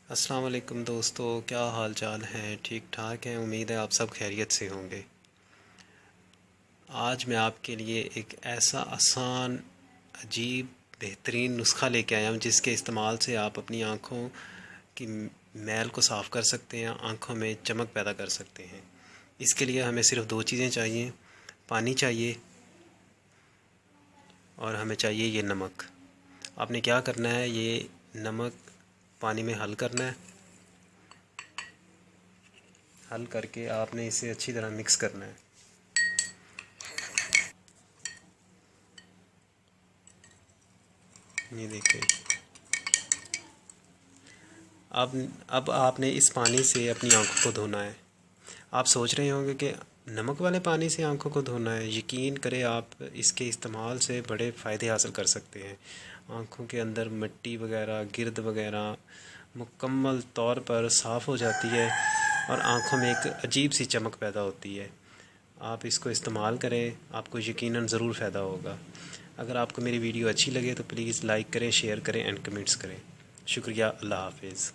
अस्सलाम वालेकुम दोस्तों, क्या हाल चाल हैं? ठीक ठाक हैं। उम्मीद है आप सब खैरियत से होंगे। आज मैं आपके लिए एक ऐसा आसान, अजीब, बेहतरीन नुस्खा लेके आया हूँ जिसके इस्तेमाल से आप अपनी आँखों की मैल को साफ़ कर सकते हैं, आँखों में चमक पैदा कर सकते हैं। इसके लिए हमें सिर्फ़ दो चीज़ें चाहिए। पानी चाहिए और हमें चाहिए ये नमक। आपने क्या करना है, ये नमक पानी में हल करना है। हल करके आपने इसे अच्छी तरह मिक्स करना है। ये देखिए, अब आपने इस पानी से अपनी आंखों को धोना है। आप सोच रहे होंगे कि नमक वाले पानी से आंखों को धोना है। यकीन करें, आप इसके इस्तेमाल से बड़े फ़ायदे हासिल कर सकते हैं। आंखों के अंदर मिट्टी वगैरह, गिर्द वगैरह मुकम्मल तौर पर साफ़ हो जाती है और आंखों में एक अजीब सी चमक पैदा होती है। आप इसको इस्तेमाल करें, आपको यकीनन ज़रूर फ़ायदा होगा। अगर आपको मेरी वीडियो अच्छी लगे तो प्लीज़ लाइक करें, शेयर करें एंड कमेंट्स करें। शुक्रिया। अल्लाह हाफिज़।